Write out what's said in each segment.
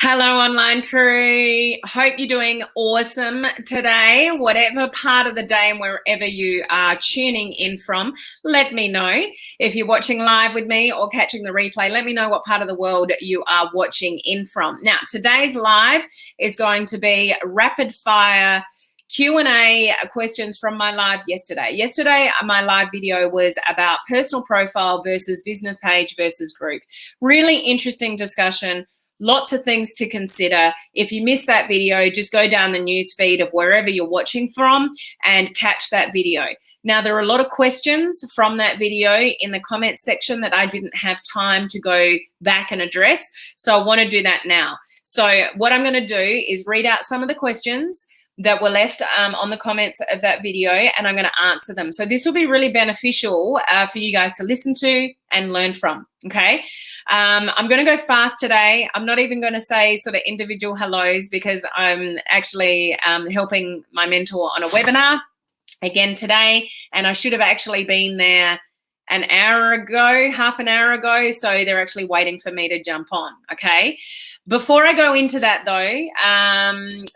Hello, online crew. Hope you're doing awesome today. Whatever part of the day and wherever you are tuning in from, let me know. If you're watching live with me or catching the replay, let me know what part of the world you are watching in from. Now, today's live is going to be rapid fire Q&A questions from my live yesterday. Yesterday, my live video was about personal profile versus business page versus group. Really interesting discussion. Lots of things to consider. If you missed that video, just go down the news feed of wherever you're watching from and catch that video. Now, there are a lot of questions from that video in the comments section that I didn't have time to go back and address. So I want to do that now. So what I'm going to do is read out some of the questions that were left on the comments of that video, and I'm going to answer them. So this will be really beneficial for you guys to listen to and learn from, okay? I'm going to go fast today. I'm not even going to say sort of individual hellos because I'm actually helping my mentor on a webinar again today, and I should have actually been there an hour ago, half an hour ago, so they're actually waiting for me to jump on, okay? Before I go into that though,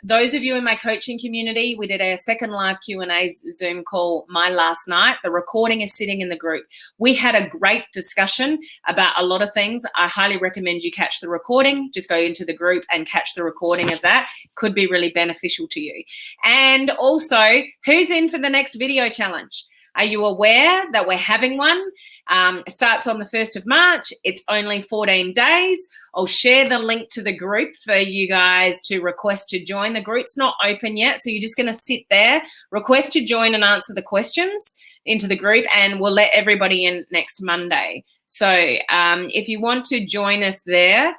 those of you in my coaching community, we did a second live Q&A Zoom call last night. The recording is sitting in the group. We had a great discussion about a lot of things. I highly recommend you catch the recording. Just go into the group and catch the recording of that. Could be really beneficial to you. And also, who's in for the next video challenge? Are you aware that we're having one? It starts on the 1st of March. It's only 14 days. I'll share the link to the group for you guys to request to join. The group's not open yet, so you're just going to sit there, request to join and answer the questions into the group, and we'll let everybody in next Monday. So if you want to join us there,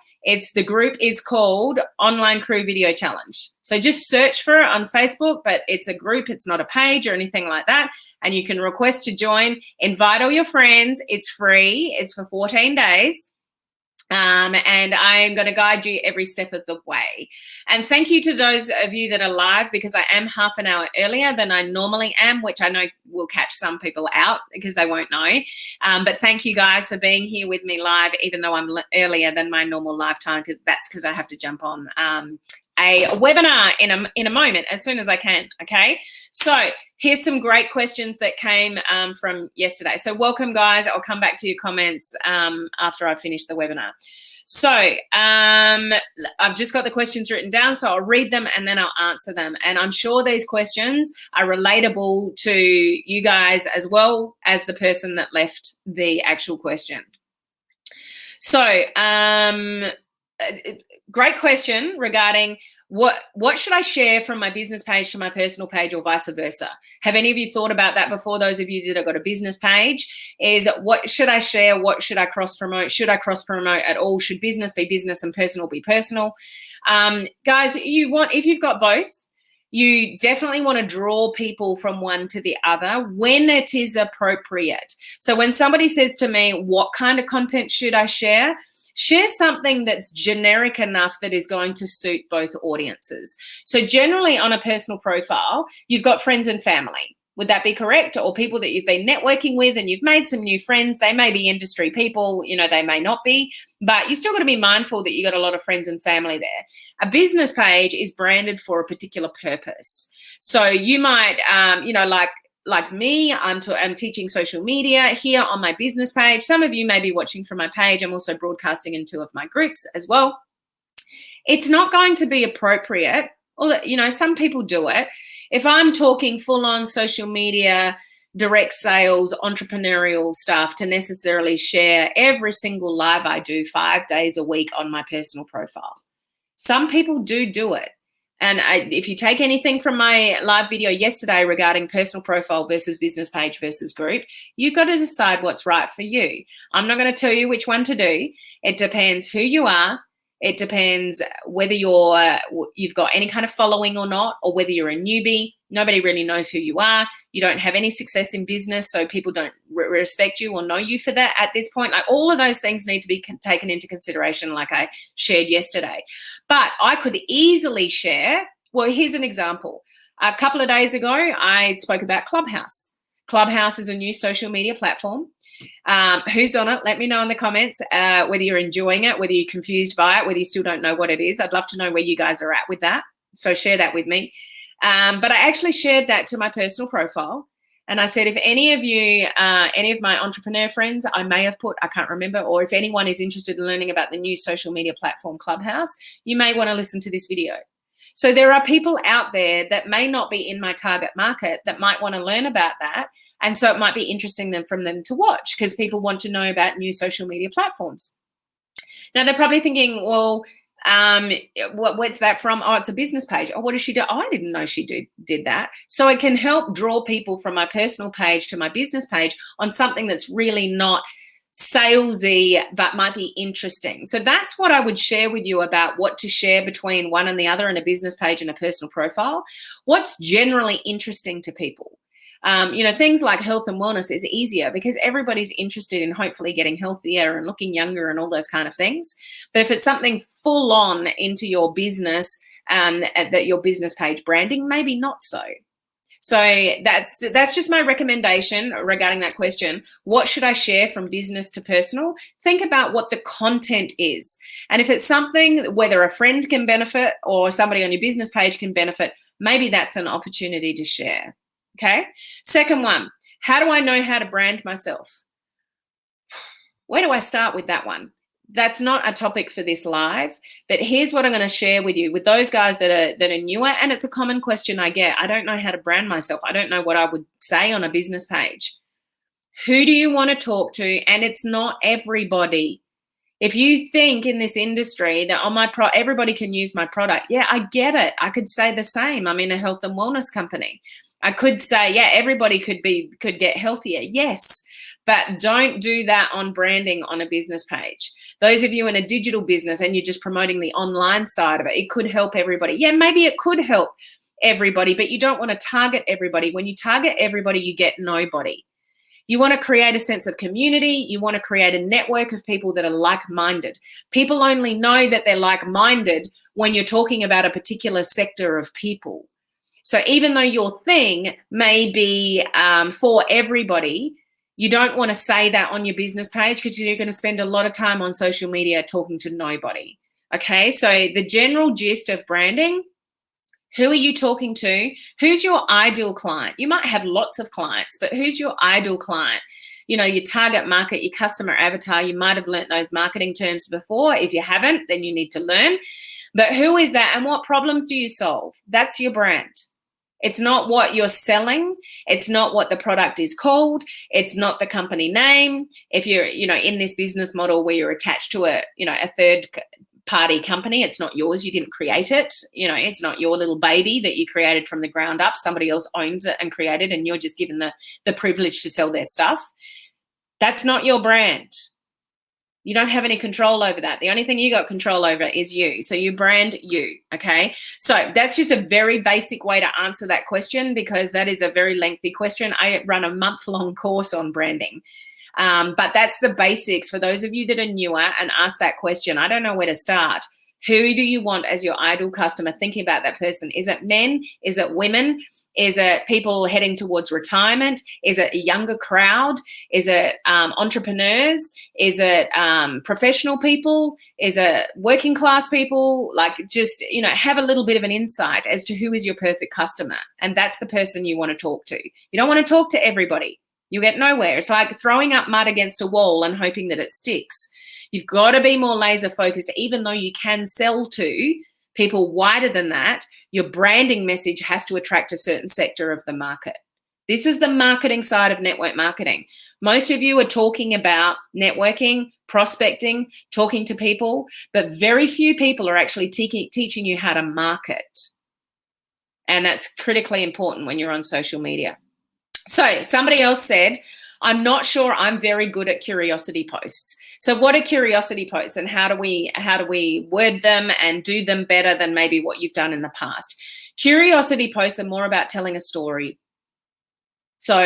the group is called Online Crew Video Challenge. So just search for it on Facebook, but it's a group, it's not a page or anything like that. And you can request to join, invite all your friends. It's free, it's for 14 days. And I'm going to guide you every step of the way. And thank you to those of you that are live, because I am half an hour earlier than I normally am, which I know will catch some people out because they won't know. But thank you guys for being here with me live, even though I'm earlier than my normal live time, because I have to jump on a webinar in a moment as soon as I can, okay? So here's some great questions that came from yesterday. So welcome, guys. I'll come back to your comments after I finish the webinar. So I've just got the questions written down, so I'll read them and then I'll answer them. And I'm sure these questions are relatable to you guys as well as the person that left the actual question. So great question regarding what should I share from my business page to my personal page or vice versa? Have any of you thought about that before? Those of you that have got a business page, is what should I share? What should I cross promote? Should I cross promote at all? Should business be business and personal be personal? Guys, if you've got both, you definitely want to draw people from one to the other when it is appropriate. So when somebody says to me, what kind of content should I share? Share something that's generic enough that is going to suit both audiences. So generally on a personal profile, you've got friends and family. Would that be correct? Or people that you've been networking with and you've made some new friends. They may be industry people, they may not be, but you still got to be mindful that you got a lot of friends and family there. A business page is branded for a particular purpose. So you might, like me, I'm teaching social media here on my business page. Some of you may be watching from my page. I'm also broadcasting in 2 of my groups as well. It's not going to be appropriate, or some people do it. If I'm talking full on social media, direct sales, entrepreneurial stuff, to necessarily share every single live I do 5 days a week on my personal profile. Some people do it. And if you take anything from my live video yesterday regarding personal profile versus business page versus group, you've got to decide what's right for you. I'm not going to tell you which one to do. It depends who you are. It depends whether you've got any kind of following or not, or whether you're a newbie. Nobody really knows who you are. You don't have any success in business, so people don't respect you or know you for that at this point. Like, all of those things need to be taken into consideration, like I shared yesterday. But I could easily share, well, here's an example. A couple of days ago, I spoke about Clubhouse. Clubhouse is a new social media platform. Who's on it? Let me know in the comments whether you're enjoying it, whether you're confused by it, whether you still don't know what it is. I'd love to know where you guys are at with that. So share that with me. But I actually shared that to my personal profile. And I said, if any of you, any of my entrepreneur friends, I may have put, I can't remember, or if anyone is interested in learning about the new social media platform Clubhouse, you may want to listen to this video. So there are people out there that may not be in my target market that might want to learn about that. And so it might be interesting from them to watch, because people want to know about new social media platforms. Now they're probably thinking, well, what's that from? Oh, it's a business page. Oh, what does she do? Oh, I didn't know she did that. So it can help draw people from my personal page to my business page on something that's really not salesy, but might be interesting. So that's what I would share with you about what to share between one and the other in a business page and a personal profile. What's generally interesting to people. Things like health and wellness is easier because everybody's interested in hopefully getting healthier and looking younger and all those kind of things. But if it's something full on into your business, that your business page branding, maybe not so. So that's just my recommendation regarding that question. What should I share from business to personal? Think about what the content is. And if it's something whether a friend can benefit or somebody on your business page can benefit, maybe that's an opportunity to share. Okay. Second one, how do I know how to brand myself? Where do I start with that one? That's not a topic for this live, but here's what I'm going to share with you with those guys that are newer. And it's a common question I get. I don't know how to brand myself. I don't know what I would say on a business page. Who do you want to talk to? And it's not everybody. If you think in this industry that everybody can use my product, yeah, I get it. I could say the same. I'm in a health and wellness company. I could say, yeah, everybody could get healthier. Yes, but don't do that on branding on a business page. Those of you in a digital business and you're just promoting the online side of it, it could help everybody. Yeah, maybe it could help everybody, but you don't want to target everybody. When you target everybody, you get nobody. You want to create a sense of community. You want to create a network of people that are like-minded. People only know that they're like-minded when you're talking about a particular sector of people. So even though your thing may be for everybody, you don't want to say that on your business page because you're going to spend a lot of time on social media talking to nobody. Okay, so the general gist of branding, who are you talking to? Who's your ideal client? You might have lots of clients, but who's your ideal client? Your target market, your customer avatar. You might have learnt those marketing terms before. If you haven't, then you need to learn. But who is that and what problems do you solve? That's your brand. It's not what you're selling. It's not what the product is called. It's not the company name. If you're, in this business model where you're attached to a third party company, it's not yours. You didn't create it. It's not your little baby that you created from the ground up. Somebody else owns it and created, and you're just given the privilege to sell their stuff. That's not your brand. You don't have any control over that. The only thing you got control over is you. So you brand you, okay? So that's just a very basic way to answer that question because that is a very lengthy question. I run a month-long course on branding. But that's the basics for those of you that are newer and ask that question. I don't know where to start. Who do you want as your ideal customer? Thinking about that person. Is it men? Is it women? Is it people heading towards retirement? Is it a younger crowd? Is it entrepreneurs? Is it professional people? Is it working class people? Just, have a little bit of an insight as to who is your perfect customer. And that's the person you want to talk to. You don't want to talk to everybody. You get nowhere. It's like throwing up mud against a wall and hoping that it sticks. You've got to be more laser focused, even though you can sell to people wider than that. Your branding message has to attract a certain sector of the market. This is the marketing side of network marketing. Most of you are talking about networking, prospecting, talking to people, but very few people are actually teaching you how to market. And that's critically important when you're on social media. So somebody else said, I'm not sure I'm very good at curiosity posts. So what are curiosity posts and how do we word them and do them better than maybe what you've done in the past? Curiosity posts are more about telling a story. So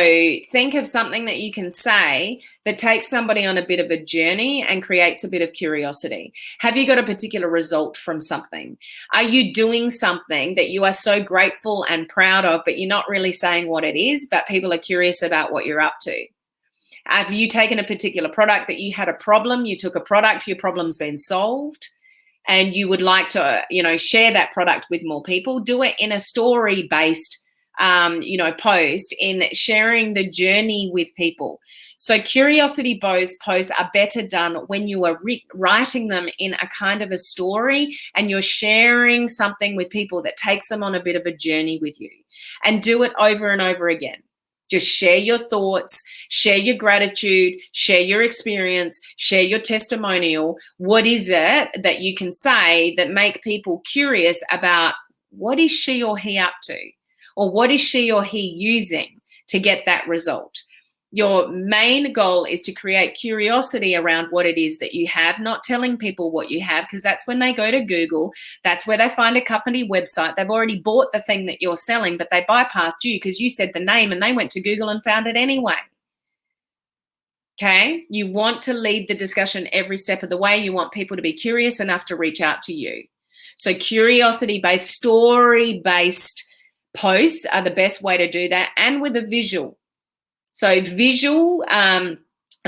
think of something that you can say that takes somebody on a bit of a journey and creates a bit of curiosity. Have you got a particular result from something? Are you doing something that you are so grateful and proud of, but you're not really saying what it is, but people are curious about what you're up to? Have you taken a particular product that you had a problem, you took a product, your problem's been solved, and you would like to, share that product with more people? Do it in a story-based post, in sharing the journey with people. So curiosity posts are better done when you are writing them in a kind of a story and you're sharing something with people that takes them on a bit of a journey with you. And do it over and over again. Just share your thoughts, share your gratitude, share your experience, share your testimonial. What is it that you can say that make people curious about what is she or he up to? Or what is she or he using to get that result? Your main goal is to create curiosity around what it is that you have, not telling people what you have, because that's when they go to Google, that's where they find a company website. They've already bought the thing that you're selling, but they bypassed you because you said the name and they went to Google and found it anyway. Okay? You want to lead the discussion every step of the way. You want people to be curious enough to reach out to you. So curiosity-based, story-based posts are the best way to do that, and with a visual. So visual, a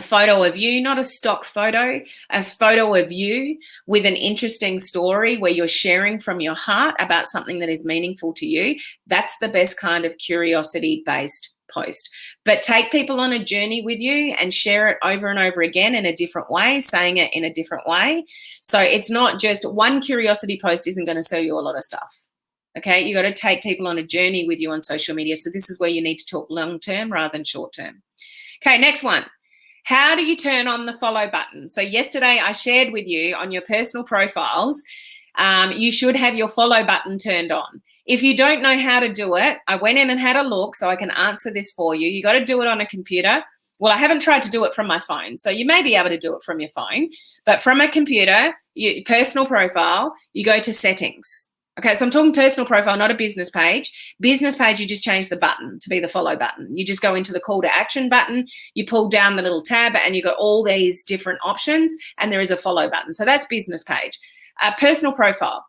photo of you, not a stock photo, a photo of you with an interesting story where you're sharing from your heart about something that is meaningful to you. That's the best kind of curiosity-based post. But take people on a journey with you and share it over and over again in a different way, saying it in a different way. So it's not just one curiosity post isn't going to sell you a lot of stuff. Okay, you got to take people on a journey with you on social media. So this is where you need to talk long-term rather than short-term. Okay, next one. How do you turn on the follow button? So yesterday I shared with you on your personal profiles, you should have your follow button turned on. If you don't know how to do it, I went in and had a look so I can answer this for you. You got to do it on a computer. Well, I haven't tried to do it from my phone, so you may be able to do it from your phone. But from a computer, your personal profile, you go to settings. Okay, so I'm talking personal profile, not a business page. Business page, you just change the button to be the follow button. You just go into the call to action button, you pull down the little tab, and you got all these different options, and there is a follow button. So that's business page. Personal profile.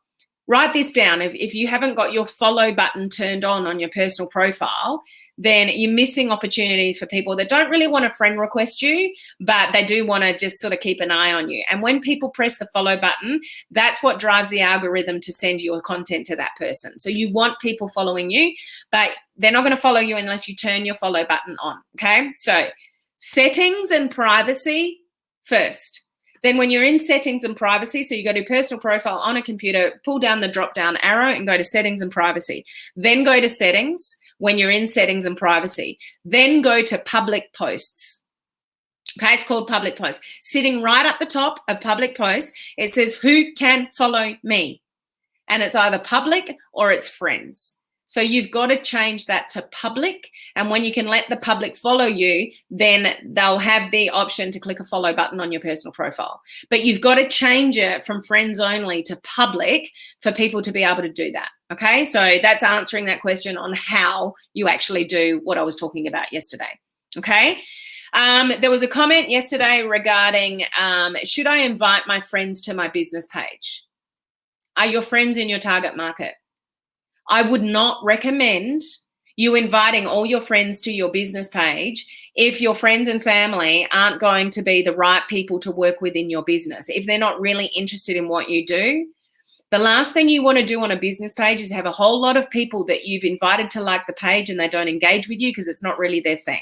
Write this down. If you haven't got your follow button turned on your personal profile, then you're missing opportunities for people that don't really want to friend request you, but they do want to just sort of keep an eye on you. And when people press the follow button, that's what drives the algorithm to send your content to that person. So you want people following you, but they're not going to follow you unless you turn your follow button on. Okay, so settings and privacy first. Then when you're in settings and privacy, so you go to personal profile on a computer, pull down the drop down arrow and go to settings and privacy. Then go to settings when you're in settings and privacy. Then go to public posts. Okay, it's called public posts. Sitting right up the top of public posts, it says who can follow me. And it's either public or it's friends. So you've got to change that to public. And when you can let the public follow you, then they'll have the option to click a follow button on your personal profile. But you've got to change it from friends only to public for people to be able to do that. Okay, so that's answering that question on how you actually do what I was talking about yesterday. Okay, there was a comment yesterday regarding, should I invite my friends to my business page? Are your friends in your target market? I would not recommend you inviting all your friends to your business page if your friends and family aren't going to be the right people to work with in your business. If they're not really interested in what you do, the last thing you want to do on a business page is have a whole lot of people that you've invited to like the page and they don't engage with you because it's not really their thing.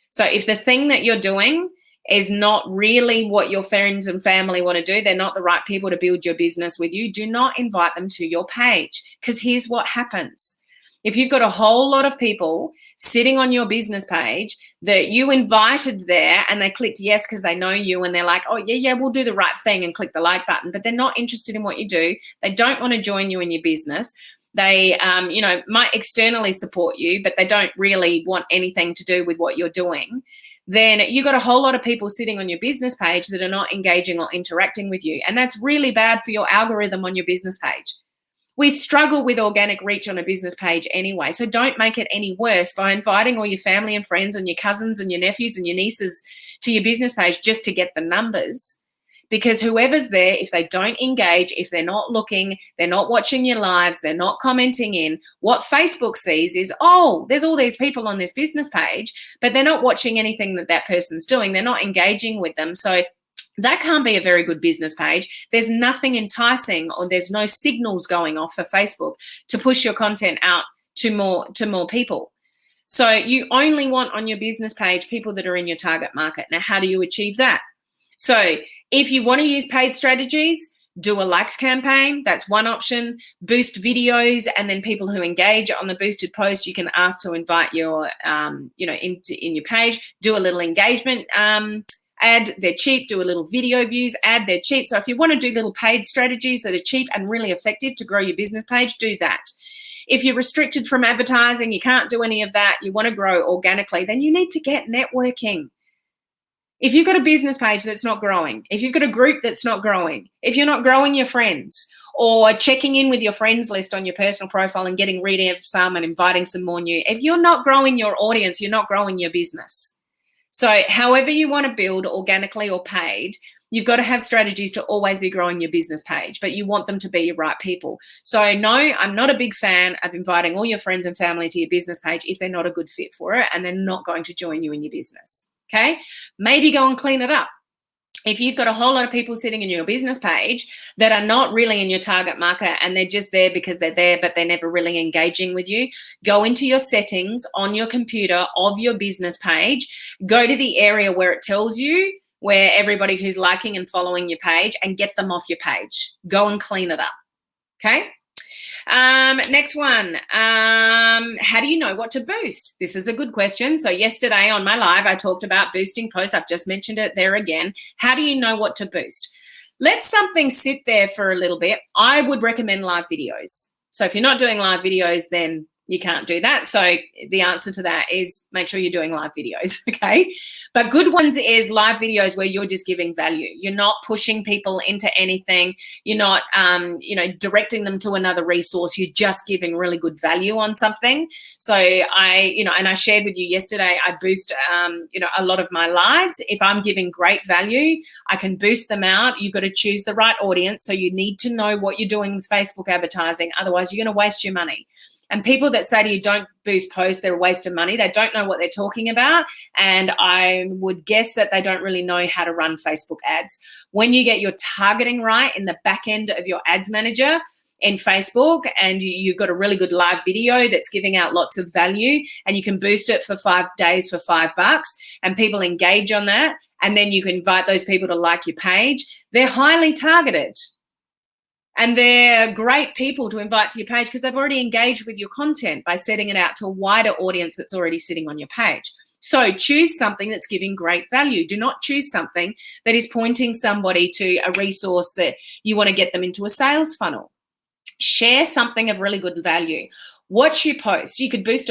So if the thing that you're doing is not really what your friends and family want to do, they're not the right people to build your business with you, do not invite them to your page. Because here's what happens. If you've got a whole lot of people sitting on your business page that you invited there and they clicked yes because they know you and they're like, oh, yeah, we'll do the right thing and click the like button, but they're not interested in what you do. They don't want to join you in your business. They, might externally support you, but they don't really want anything to do with what you're doing. Then you got a whole lot of people sitting on your business page that are not engaging or interacting with you. And that's really bad for your algorithm on your business page. We struggle with organic reach on a business page anyway. So don't make it any worse by inviting all your family and friends and your cousins and your nephews and your nieces to your business page just to get the numbers. Because whoever's there, if they don't engage, if they're not looking, they're not watching your lives, they're not commenting in, what Facebook sees is, oh, there's all these people on this business page, but they're not watching anything that that person's doing. They're not engaging with them. So that can't be a very good business page. There's nothing enticing, or there's no signals going off for Facebook to push your content out to more people. So you only want on your business page people that are in your target market. Now, how do you achieve that? So if you want to use paid strategies, do a likes campaign. That's one option. Boost videos, and then people who engage on the boosted post, you can ask to invite your, in your page. Do a little engagement ad. They're cheap. Do a little video views ad. They're cheap. So if you want to do little paid strategies that are cheap and really effective to grow your business page, do that. If you're restricted from advertising, you can't do any of that, you want to grow organically, then you need to get networking. If you've got a business page that's not growing, if you've got a group that's not growing, if you're not growing your friends or checking in with your friends list on your personal profile and getting rid of some and inviting some more new, if you're not growing your audience, you're not growing your business. So however you want to build, organically or paid, you've got to have strategies to always be growing your business page, but you want them to be your right people. So no, I'm not a big fan of inviting all your friends and family to your business page if they're not a good fit for it and they're not going to join you in your business. Okay, maybe go and clean it up. If you've got a whole lot of people sitting in your business page that are not really in your target market and they're just there because they're there, but they're never really engaging with you, go into your settings on your computer of your business page, go to the area where it tells you where everybody who's liking and following your page, and get them off your page. Go and clean it up. Okay. Next one, how do you know what to boost? This is a good question. So yesterday on my live, I talked about boosting posts. I've just mentioned it there again. How do you know what to boost? Let something sit there for a little bit. I would recommend live videos. So if you're not doing live videos, then you can't do that. So the answer to that is make sure you're doing live videos, okay? But good ones is live videos where you're just giving value. You're not pushing people into anything. You're not, directing them to another resource. You're just giving really good value on something. So I shared with you yesterday, I boost, a lot of my lives. If I'm giving great value, I can boost them out. You've got to choose the right audience. So you need to know what you're doing with Facebook advertising. Otherwise, you're going to waste your money. And people that say to you, don't boost posts, they're a waste of money. They don't know what they're talking about. And I would guess that they don't really know how to run Facebook ads. When you get your targeting right in the back end of your ads manager in Facebook, and you've got a really good live video that's giving out lots of value, and you can boost it for 5 days for $5, and people engage on that, and then you can invite those people to like your page, they're highly targeted. And they're great people to invite to your page because they've already engaged with your content by setting it out to a wider audience that's already sitting on your page. So choose something that's giving great value. Do not choose something that is pointing somebody to a resource that you want to get them into a sales funnel. Share something of really good value. Watch your posts. You could boost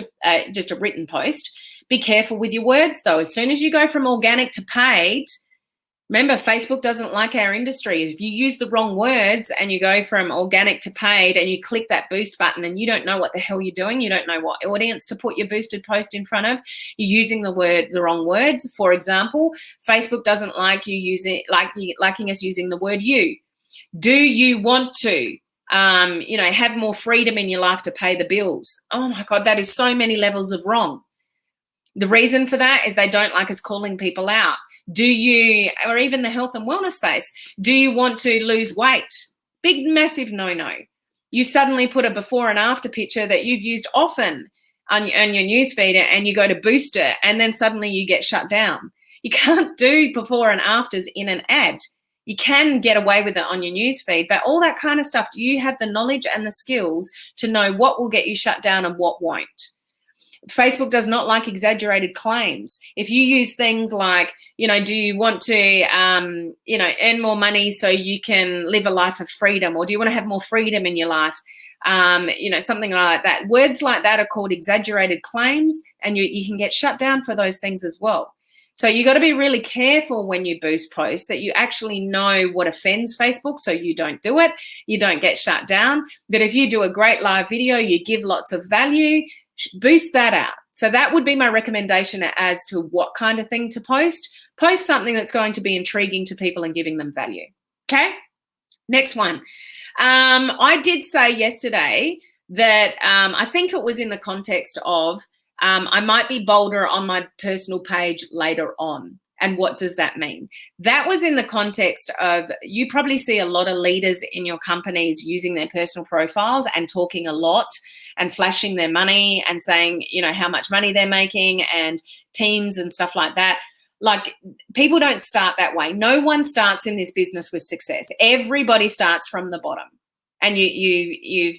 just a written post. Be careful with your words, though. As soon as you go from organic to paid, remember, Facebook doesn't like our industry. If you use the wrong words and you go from organic to paid and you click that boost button and you don't know what the hell you're doing, you don't know what audience to put your boosted post in front of, you're using the wrong words. For example, Facebook doesn't like you liking us using the word you. Do you want to have more freedom in your life to pay the bills? Oh my God, that is so many levels of wrong. The reason for that is they don't like us calling people out. Or even the health and wellness space, do you want to lose weight? Big, massive no-no. You suddenly put a before and after picture that you've used often on your newsfeed and you go to boost it, and then suddenly you get shut down. You can't do before and afters in an ad. You can get away with it on your newsfeed, but all that kind of stuff, do you have the knowledge and the skills to know what will get you shut down and what won't? Facebook does not like exaggerated claims. If you use things like, do you want to, earn more money so you can live a life of freedom, or do you want to have more freedom in your life? Something like that. Words like that are called exaggerated claims, and you can get shut down for those things as well. So you got to be really careful when you boost posts that you actually know what offends Facebook, so you don't do it, you don't get shut down. But if you do a great live video, you give lots of value, boost that out. So that would be my recommendation as to what kind of thing to post. Post something that's going to be intriguing to people and giving them value. Okay, next one. I did say yesterday that I think it was in the context of I might be bolder on my personal page later on. And what does that mean? That was in the context of, you probably see a lot of leaders in your companies using their personal profiles and talking a lot and flashing their money and saying, you know, how much money they're making and teams and stuff like that. Like, people don't start that way. No one starts in this business with success. Everybody starts from the bottom. And you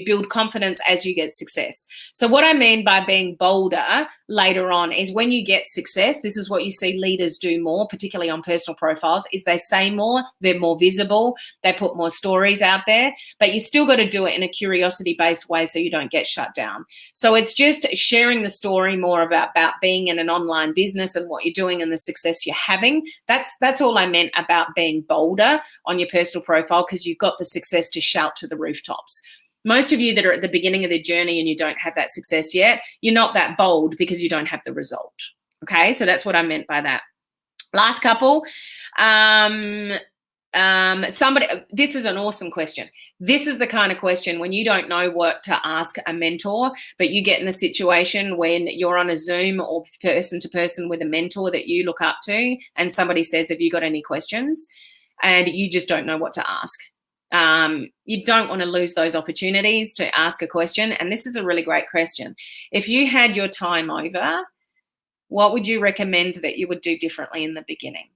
build confidence as you get success. So what I mean by being bolder later on is when you get success, this is what you see leaders do more, particularly on personal profiles, is they say more, they're more visible, they put more stories out there, but you still got to do it in a curiosity-based way so you don't get shut down. So it's just sharing the story more about being in an online business and what you're doing and the success you're having. That's all I meant about being bolder on your personal profile, because you've got the success to shout to the rooftops. Most of you that are at the beginning of the journey and you don't have that success yet, you're not that bold because you don't have the result. Okay, so that's what I meant by that. Last couple. Somebody, this is an awesome question. This is the kind of question when you don't know what to ask a mentor, but you get in the situation when you're on a Zoom or person to person with a mentor that you look up to, and somebody says, have you got any questions? And you just don't know what to ask. You don't want to lose those opportunities to ask a question. And this is a really great question. If you had your time over, what would you recommend that you would do differently in the beginning?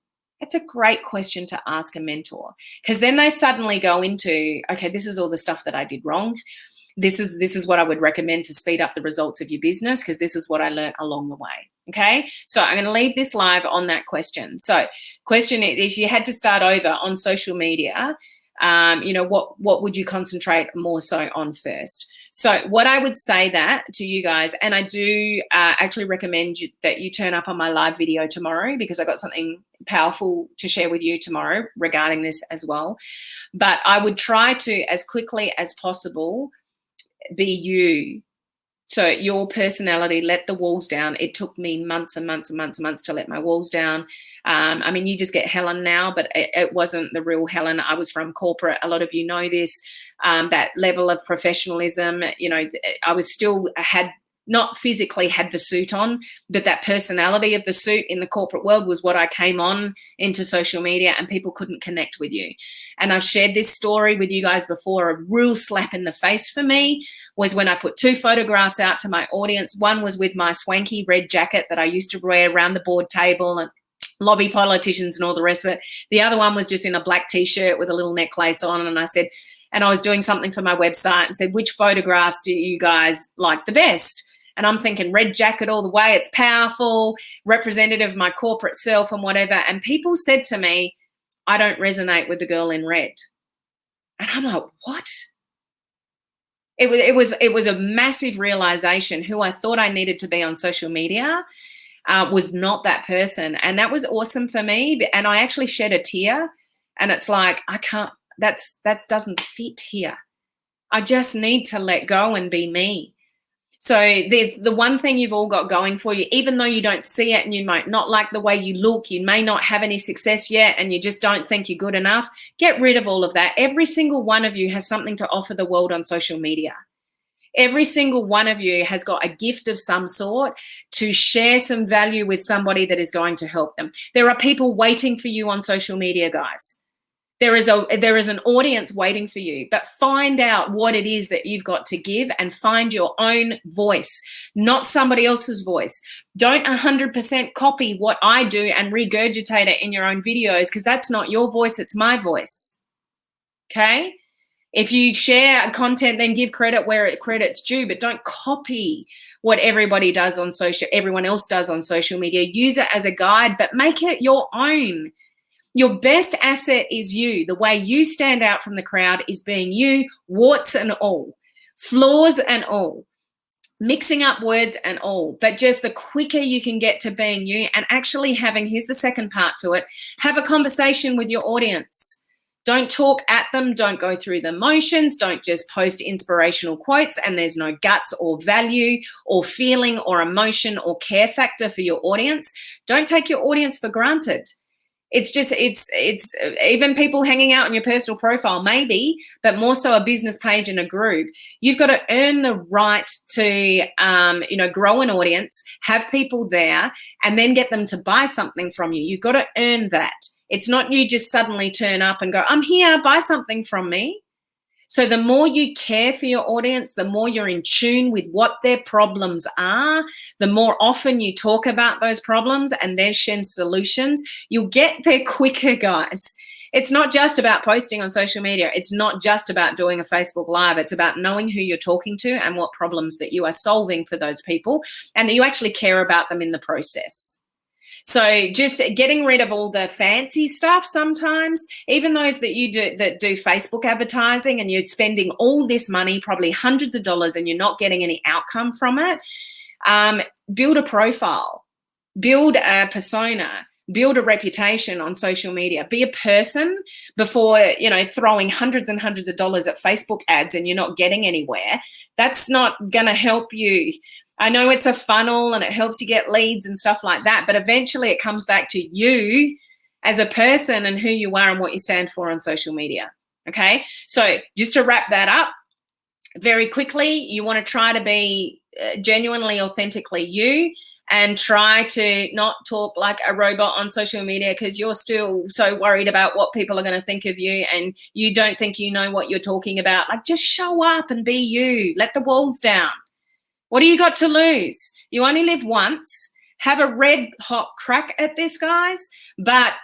It's a great question to ask a mentor, because then they suddenly go into, okay, this is all the stuff that I did wrong. This is what I would recommend to speed up the results of your business, because this is what I learned along the way. Okay, so I'm going to leave this live on that question. So question is, if you had to start over on social media, you know, what would you concentrate more so on first? So what I would say that to you guys, and I do actually recommend that you turn up on my live video tomorrow, because I got something powerful to share with you tomorrow regarding this as well. But I would try to, as quickly as possible, be you. So your personality, let the walls down. It took me months and months and months and months to let my walls down. I mean, you just get Helen now, but it wasn't the real Helen. I was from corporate. A lot of you know this, that level of professionalism. You know, I was still had not physically had the suit on, but that personality of the suit in the corporate world was what I came on into social media, and people couldn't connect with you. And I've shared this story with you guys before. A real slap in the face for me was when I put 2 photographs out to my audience. One was with my swanky red jacket that I used to wear around the board table and lobby politicians and all the rest of it. The other one was just in a black t-shirt with a little necklace on. And I said, and I was doing something for my website and said, which photographs do you guys like the best? And I'm thinking red jacket all the way. It's powerful, representative of my corporate self and whatever. And people said to me, I don't resonate with the girl in red. And I'm like, what? It was a massive realization. Who I thought I needed to be on social media was not that person. And that was awesome for me. And I actually shed a tear. And it's like, I can't, that doesn't fit here. I just need to let go and be me. So the one thing you've all got going for you, even though you don't see it and you might not like the way you look, you may not have any success yet and you just don't think you're good enough, get rid of all of that. Every single one of you has something to offer the world on social media. Every single one of you has got a gift of some sort to share some value with somebody that is going to help them. There are people waiting for you on social media, guys. There is an audience waiting for you, but find out what it is that you've got to give and find your own voice, not somebody else's voice. Don't 100% copy what I do and regurgitate it in your own videos, because that's not your voice, it's my voice. Okay? If you share content, then give credit where credit's due, but don't copy what everybody does on everyone else does on social media. Use it as a guide, but make it your own. Your best asset is you. The way you stand out from the crowd is being you, warts and all, flaws and all. mixing up words and all, but just the quicker you can get to being you and actually having, here's the second part to it, have a conversation with your audience. Don't talk at them. Don't go through the motions. Don't just post inspirational quotes and there's no guts or value or feeling or emotion or care factor for your audience. Don't take your audience for granted. It's just, it's even people hanging out on your personal profile, maybe, but more so a business page in a group. You've got to earn the right to, grow an audience, have people there, and then get them to buy something from you. You've got to earn that. It's not you just suddenly turn up and go, I'm here, buy something from me. So the more you care for your audience, the more you're in tune with what their problems are, the more often you talk about those problems and their solutions, you'll get there quicker, guys. It's not just about posting on social media. It's not just about doing a Facebook Live. It's about knowing who you're talking to and what problems that you are solving for those people and that you actually care about them in the process. So just getting rid of all the fancy stuff sometimes, even those that you do that do Facebook advertising and you're spending all this money, probably hundreds of dollars, and you're not getting any outcome from it. Build a profile, build a persona, build a reputation on social media. Be a person before, throwing hundreds and hundreds of dollars at Facebook ads and you're not getting anywhere. That's not going to help you. I know it's a funnel and it helps you get leads and stuff like that, but eventually it comes back to you as a person and who you are and what you stand for on social media. Okay, so just to wrap that up very quickly, you want to try to be genuinely, authentically you, and try to not talk like a robot on social media because you're still so worried about what people are going to think of you and you don't think you know what you're talking about. Like, just show up and be you. Let the walls down. What do you got to lose? You only live once. Have a red hot crack at this, guys, but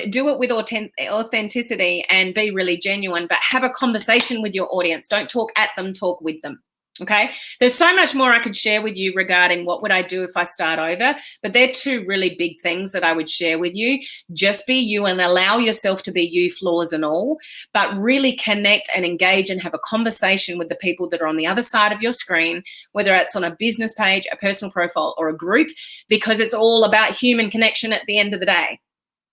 do it with authenticity and be really genuine, but have a conversation with your audience. Don't talk at them, talk with them. Okay, there's so much more I could share with you regarding what would I do if I start over, but they're two really big things that I would share with you. Just be you and allow yourself to be you, flaws and all, but really connect and engage and have a conversation with the people that are on the other side of your screen, whether it's on a business page, a personal profile, or a group, because it's all about human connection at the end of the day.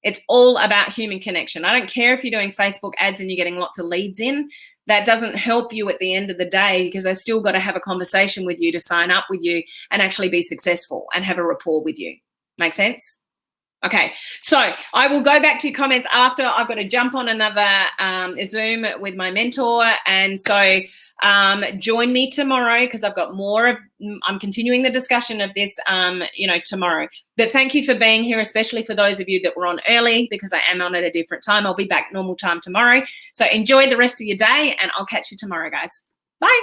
It's all about human connection. I don't care if you're doing Facebook ads and you're getting lots of leads in. That doesn't help you at the end of the day because they still got to have a conversation with you to sign up with you and actually be successful and have a rapport with you. Make sense? Okay, so I will go back to your comments after. I've got to jump on another Zoom with my mentor. And so join me tomorrow because I've got more of, I'm continuing the discussion of this, tomorrow. But thank you for being here, especially for those of you that were on early because I am on at a different time. I'll be back normal time tomorrow. So enjoy the rest of your day and I'll catch you tomorrow, guys. Bye.